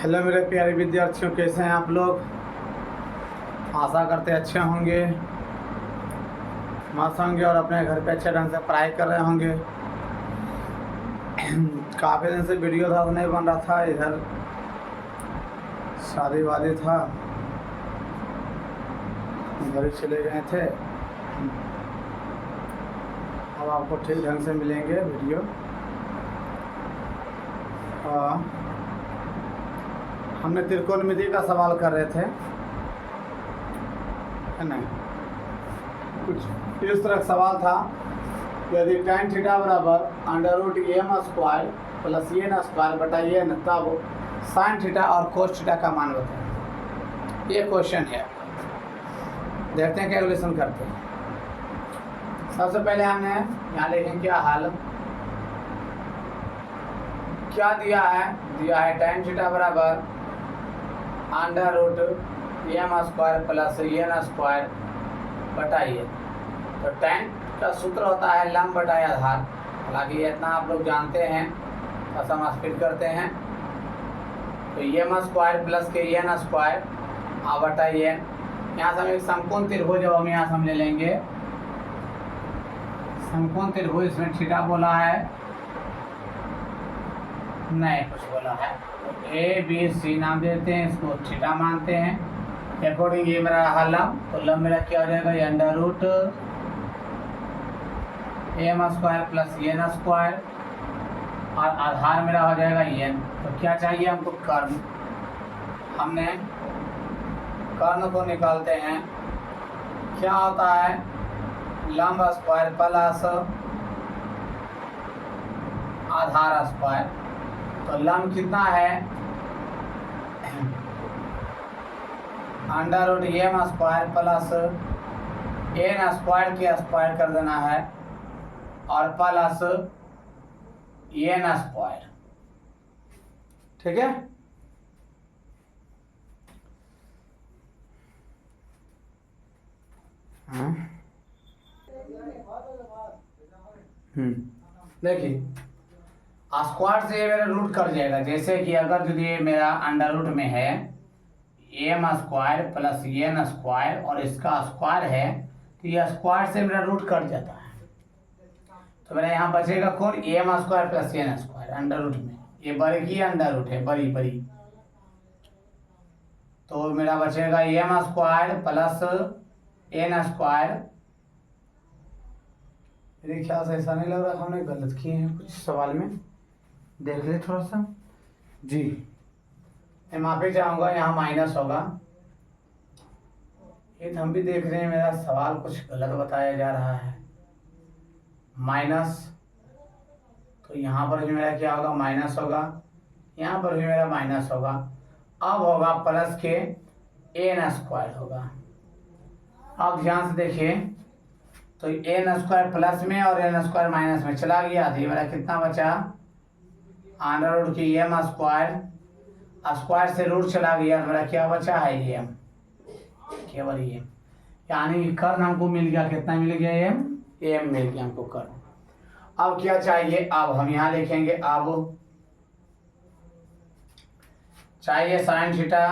Hello मेरे प्यारे विद्यार्थियों, कैसे हैं आप लोग। आशा करते अच्छे होंगे, मस्त होंगे और अपने घर पे अच्छे ढंग से पढ़ाई कर रहे होंगे। काफ़ी दिन से वीडियो था नहीं बन रहा था, इधर शादी वादी था, घर चले गए थे। अब आपको ठीक ढंग से मिलेंगे वीडियो। हमने त्रिकोणमिति का सवाल कर रहे थे, है ना। कुछ इस तरह का सवाल था, यदि tan थीटा बराबर √m square plus n square बटा n, तब sin थीटा और cos थीटा का मान बताएं। ये क्वेश्चन है, देखते हैं कैलकुलेशन करते हैं। सबसे पहले हमने यहाँ लिखें क्या हाल क्या दिया है tan थीटा बराबर √m square plus n square बटा n। तो tan का सूत्र होता है लंब बटा आधार। हालांकि ये इतना आप लोग जानते हैं, बस हम स्पीड करते हैं। तो m स्क्वायर प्लस के n स्क्वायर बटा n। यहाँ से हम एक समकोण त्रिभुज हम यहाँ से हम ले लेंगे। समकोण त्रिभुज, इसमें थीटा बोला है नहीं, कुछ बोला है। ABC नाम देते हैं, इसको थीटा मानते हैं। अकॉर्डिंग ये मेरा रहा लंब, तो लंब मेरा क्या हो जाएगा, √m square plus n square और आधार मेरा हो जाएगा n। तो क्या चाहिए हमको, कर्ण। हमने कर्ण को निकालते हैं। क्या होता है, लंब स्क्वायर प्लस आधार स्क्वायर। तो लंब कितना है, √m square plus n square के स्क्वायर कर देना है और प्लस n स्क्वायर। ठीक है। देखिए, स्क्वायर से ये मेरा रूट कट जाएगा। जैसे कि अगर यदि ये मेरा अंडर रूट में है m square plus n square और इसका स्क्वायर है, तो ये स्क्वायर से मेरा रूट कट जाता है। तो मेरा यहाँ बचेगा कौन, m square plus n square under root में। ये बड़ी की अंडर रूट है, बड़ी। तो मेरा बचेगा m square plus n square. मेरे ख्याल से ऐसा नहीं लग रहा, हमने गलत किए हैं कुछ सवाल में, देख ले थोड़ा सा जी। मैं माफी चाहूँगा, यहाँ माइनस होगा। ये हम भी देख रहे हैं, मेरा सवाल कुछ गलत बताया जा रहा है, माइनस। तो यहाँ पर भी मेरा क्या होगा, माइनस होगा। यहाँ पर भी मेरा माइनस होगा। अब होगा प्लस के n स्क्वायर होगा। अब ध्यान से देखिए, तो n स्क्वायर प्लस में और n स्क्वायर माइनस में चला गया, तो मेरा कितना बचा, √ की m स्क्वायर, स्क्वायर से रूट चला गया, मेरा क्या बचा है m, केवल m। यानी कर्ण हमको मिल गया, कितना मिल गया, m मिल गया हमको कर्ण। अब क्या चाहिए, अब हम यहाँ लिखेंगे, अब चाहिए sin थीटा।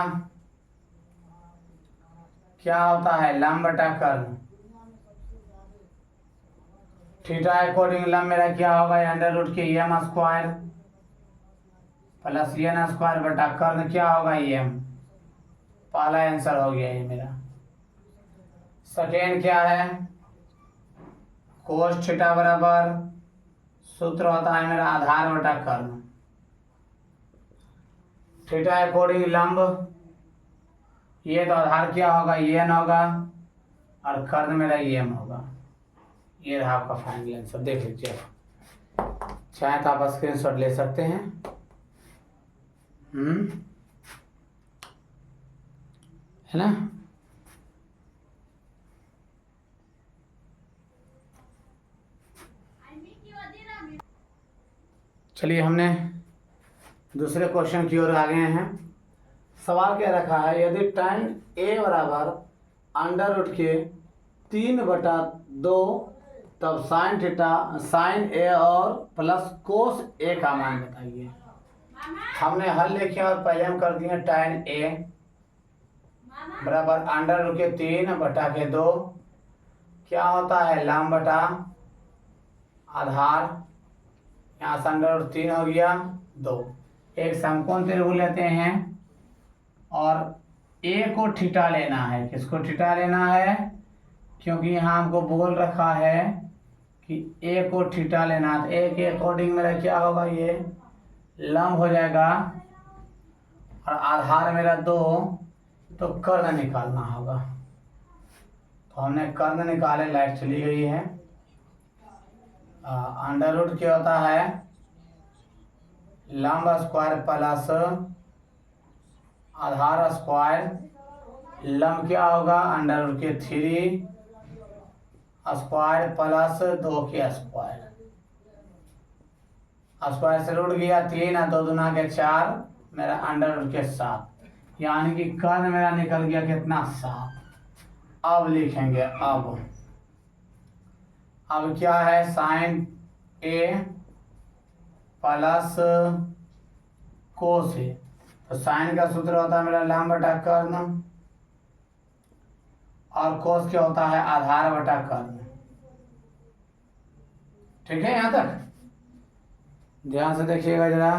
क्या होता है, लंब बटा कर्ण। थीटा अकॉर्डिंग लंब मेरा क्या होगा, √ के m square plus n square बटा कर्ण क्या होगा, m। पहला आंसर हो गया ये मेरा। सेकेंड क्या है, cos थीटा बराबर सूत्र होता है मेरा आधार बटा कर्ण। थीटा अकॉर्डिंग लंब, ये तो आधार क्या होगा, n होगा और कर्ण मेरा m होगा। ये रहा आपका फाइनल आंसर, देख लीजिए। चाहे तो आप स्क्रीनशॉट ले सकते हैं। है ना। चलिए, हमने दूसरे क्वेश्चन की ओर आ गए हैं। सवाल क्या रखा है, यदि tan a बराबर √ के 3/2, तब sin थीटा, sin a और प्लस cos a का मान बताइए। हमने हल लिखे और पहले हम कर दिए tan a बराबर अंडर रूट के 3 बटा के 2 क्या होता है लंब बटा आधार, यहाँ से अंडर रूट 3 हो गया 2। एक समकोण त्रिभुज लेते हैं और ए को थीटा लेना है। किसको थीटा लेना है? क्योंकि यहाँ हमको बोल रखा है कि ए को थीटा लेना है। तो ए के अकॉर्डिंग मेरा क्या होगा, ये लंब हो जाएगा और आधार मेरा 2, तो कर्ण निकालना होगा। तो हमने कर्ण निकाले, लाइट चली गई है। अंडर रूट क्या होता है लंब स्क्वायर प्लस आधार स्क्वायर, लंब क्या होगा अंडर रूट के 3 स्क्वायर प्लस 2 के स्क्वायर, स्क्वायर से रूट गया 3 और 2 दूना के 4 मेरा अंडर रूट के 7, यानी कि कर्ण मेरा निकल गया कितना 7। अब लिखेंगे अब क्या है साइन ए प्लस कोस ए। तो साइन का सूत्र होता है मेरा लंब बटा कर्ण और कोस क्या होता है आधार बटा कर्ण। ठीक है, यहां तक ध्यान से देखिएगा जरा।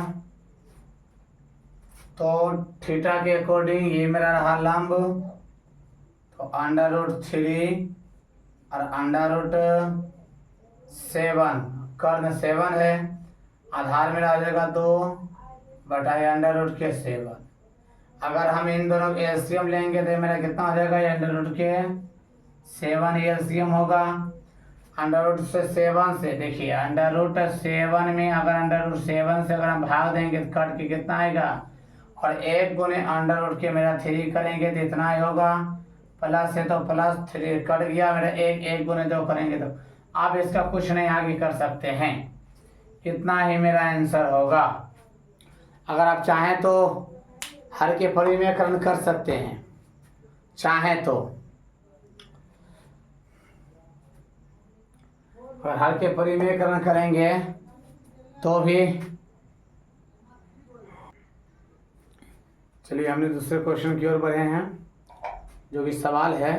तो थीटा के अकॉर्डिंग ये मेरा रहा लंब, तो अंडर रूट 3 और अंडर रूट 7, कर्ण 7 है, आधार मेरा आ जाएगा 2 बटा अंडर रूट के 7। अगर हम इन दोनों के एलसीएम लेंगे तो मेरा कितना हो जाएगा, अंडर रूट के 7 एलसीएम होगा। अंडर रूट से 7 से देखिए अंडर रूट 7 में अगर अंडर रूट 7 से अगर हम भाग देंगे तो कट के कितना आएगा, और 1 गुने अंडर रूट के मेरा 3 करेंगे तो इतना ही होगा, प्लस है तो प्लस 3 कट गया मेरा 1 गुने 2 करेंगे तो आप इसका कुछ नहीं आगे कर सकते हैं, इतना ही मेरा आंसर होगा। अगर आप चाहें तो हर के परिमेयकरण कर सकते हैं, चाहें तो और हर के परिमेयकरण करेंगे तो भी। चलिए हमने दूसरे क्वेश्चन की ओर बढ़े हैं, जो कि सवाल है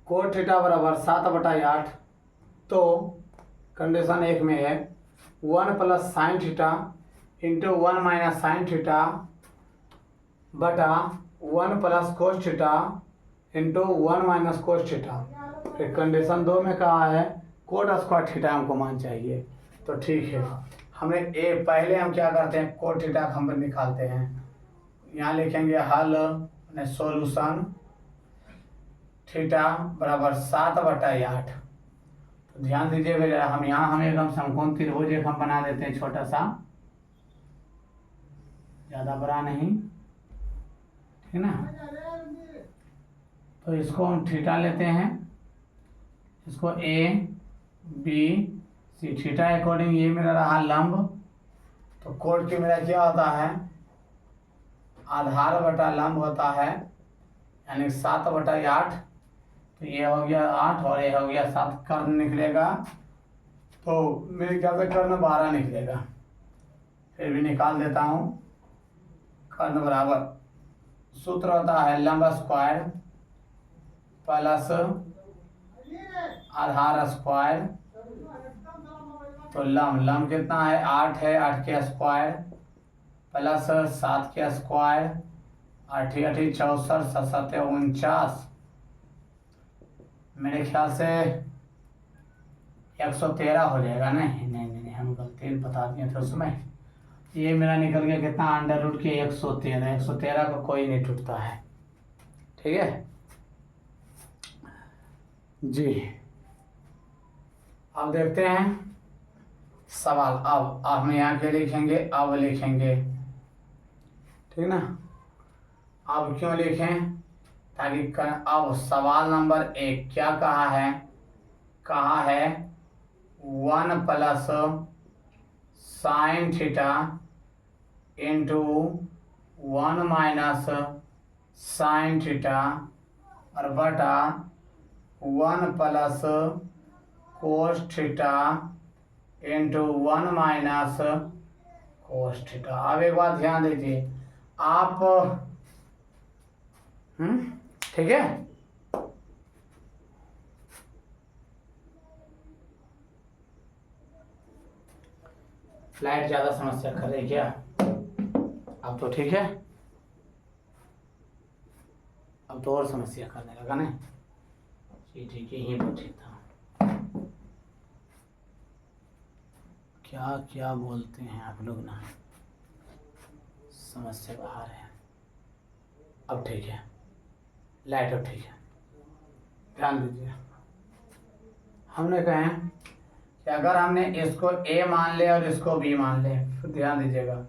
कोट थीटा बराबर 7/8। तो कंडीशन 1 में है 1 plus sine theta into 1 minus sine theta बटा 1 plus cos theta into 1 minus cos theta. फिर कंडीशन 2 में कहा है कोट स्क्वायर थीटा हमको मान चाहिए। तो ठीक है, हमने पहले हम क्या करते हैं कोट थीटा हम निकालते हैं। यहाँ लिखेंगे हल सॉल्यूशन थीटा बराबर 7/8। तो ध्यान दीजिएगा जरा, हम एकदम समकोण त्रिभुज एक हम बना देते हैं, छोटा सा, ज़्यादा बड़ा नहीं, ठीक ना। तो इसको हम थीटा लेते हैं, इसको A B C, theta according ये मेरा रहा लंब। तो कोट के मेरा क्या होता है आधार बटा लंब होता है, यानी 7/8। तो ये हो गया 8 और ये हो गया 7, कर्ण निकलेगा तो मेरे ख्याल से कर्ण 12 निकलेगा, फिर भी निकाल देता हूँ। कर्ण बराबर सूत्र होता है लंब स्क्वायर प्लस आधार स्क्वायर। तो लंब कितना है 8 है, 8 के स्क्वायर प्लस 7 के स्क्वायर, 8 8 64 7 7 49, मेरे ख्याल से 113 हो जाएगा। नहीं हम गलती बता दिए थे उसमें। ये मेरा निकल गया कितना अंडर रूट के 113। 113 का कोई नहीं टूटता है, ठीक है जी। अब देखते हैं सवाल। अब हम यहाँ के लिखेंगे, अब लिखेंगे, ठीक ना। अब क्यों लिखें, ताकि अब सवाल नंबर 1 क्या कहा है, 1 plus sine theta into 1 minus sine theta और बटा 1 plus cos theta into 1 minus cos theta. अब एक बात ध्यान दीजिए आप, ठीक है, लाइट ज्यादा समस्या कर रही क्या? अब तो ठीक है, अब तो और समस्या करने लगा ना। जी ठीक है, यहीं पर ठीक था। क्या क्या बोलते हैं आप लोग ना, समस्या बाहर है। अब ठीक है, लाइट अब ठीक है। ध्यान दीजिए, हमने कहा कि अगर हमने इसको A मान ले और इसको B मान ले, तो ध्यान दीजिएगा,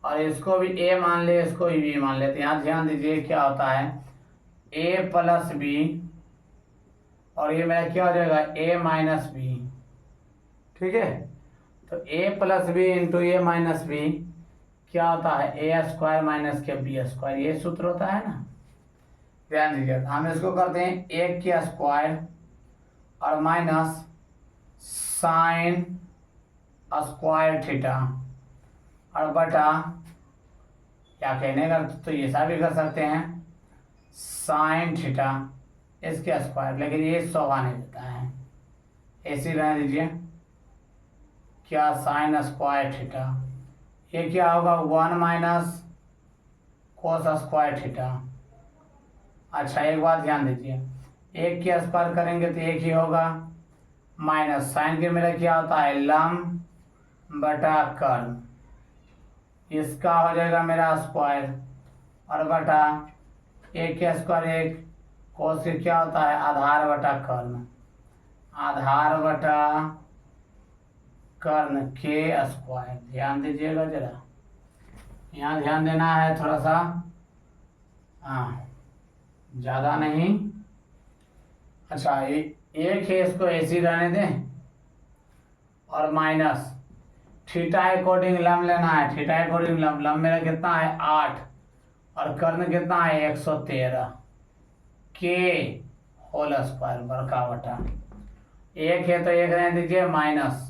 और इसको भी A मान ले, इसको भी B मान ले, तो यहाँ ध्यान दीजिए क्या होता है, A प्लस B, और ये मेरा क्या हो जाएगा, A माइनस B। ठीक है, तो A plus b into a minus b क्या होता है, ए स्क्वायर माइनस के बी स्क्वायर, ये सूत्र होता है ना। ध्यान दीजिए, हम इसको करते हैं एक के स्क्वायर और माइनस साइन स्क्वायर थीटा और बटा, क्या कहने का तो ये ऐसा भी कर सकते हैं साइन थीटा इसके स्क्वायर, लेकिन ये 100 आने देता है, ऐसे रहने दीजिए। क्या साइन स्क्वायर थीटा, ये क्या होगा 1 माइनस कोस स्क्वायर थीटा। अच्छा एक बात ध्यान दीजिए, एक के स्क्वायर करेंगे तो एक ही होगा, माइनस साइन के मेरा क्या होता है लंब बटा कर्ल, इसका हो जाएगा मेरा स्क्वायर और बटा एक के स्क्वायर एक, कोस के क्या होता है आधार बटा कर्ल, आधार बटा कर्ण के स्क्वायर। ध्यान दीजिएगा जरा, यहाँ ध्यान देना है थोड़ा सा, हाँ ज़्यादा नहीं। अच्छा एक है, इसको ऐसी रहने दें, और माइनस थीटा अकॉर्डिंग लंब लेना है, थीटा अकॉर्डिंग लंब, लंब मेरा कितना है 8 और कर्ण कितना है 113 के होल स्क्वायर बड़का बटा, एक है तो एक रहने दीजिए माइनस,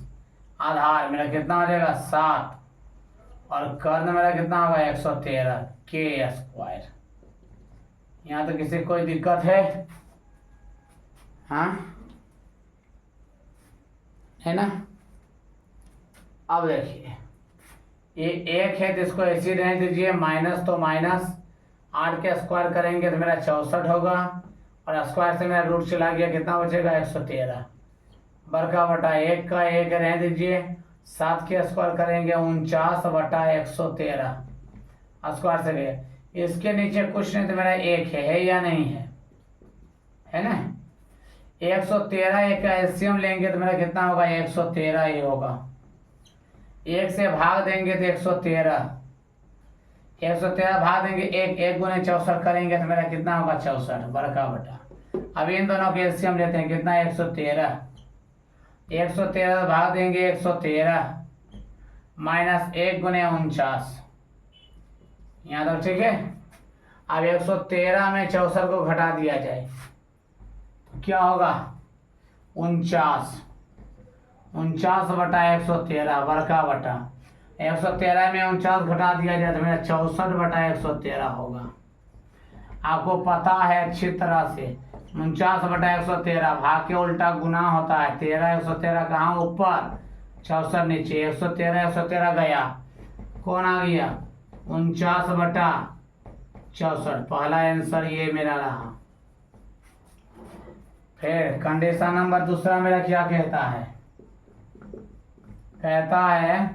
आधार मेरा कितना हो जाएगा 7 और कर्ण मेरा कितना होगा 113 के स्क्वायर। यहाँ तो किसी कोई दिक्कत है? हाँ है ना। अब देखिए ये एक है तो इसको ऐसे रहने दीजिए, माइनस तो माइनस 8 के स्क्वायर करेंगे तो मेरा 64 होगा, और स्क्वायर से मेरा रूट चला गया, कितना बचेगा 113 बड़का बटा एक का एक रहने दीजिए, 7 के स्क्वायर करेंगे 49 बटा 113 स्क्वायर से गया, इसके नीचे कुछ नहीं तो मेरा एक है या नहीं है ना। 113 एक का एलसीएम लेंगे तो मेरा कितना होगा 113 ही होगा, एक से भाग देंगे तो 113 भाग देंगे एक गुने 64 करेंगे तो मेरा कितना होगा 64 बड़का बटा। अब इन दोनों के एलसीएम लेते हैं, कितना 113 भाग देंगे 113 माइनस 1 गुने 49, यहाँ तक ठीक है। अब 113 में 64 को घटा दिया जाए तो क्या होगा 49 बटा 113 बड़का बटा, 113 में 49 घटा दिया जाए तो मेरा 64 बटा 113 होगा। आपको पता है अच्छी तरह से 49 बटा 113 भाग के उल्टा गुना होता है, 13 113 कहाँ ऊपर 64 नीचे, 113 गया, कौन आ गया 49 बटा 64, पहला आंसर ये मेरा रहा। फिर कंडीशन नंबर दूसरा मेरा क्या कहता है, कहता है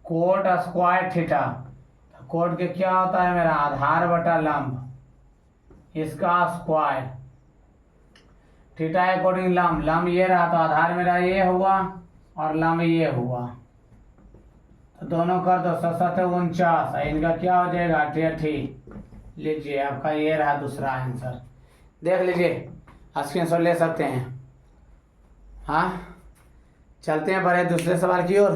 कोट स्क्वायर थीटा, कोट के क्या होता है मेरा आधार बटा लंब, इसका स्क्वायर, थीटा अकॉर्डिंग लंब, लंब ये रहा तो आधार मेरा ये हुआ और लंब ये हुआ, तो दोनों कर दो 7 49, इनका क्या हो जाएगा 88। लीजिए आपका ये रहा दूसरा आंसर, देख लीजिए स्क्रीनशॉट ले सकते हैं। हाँ चलते हैं बढ़े दूसरे सवाल की ओर।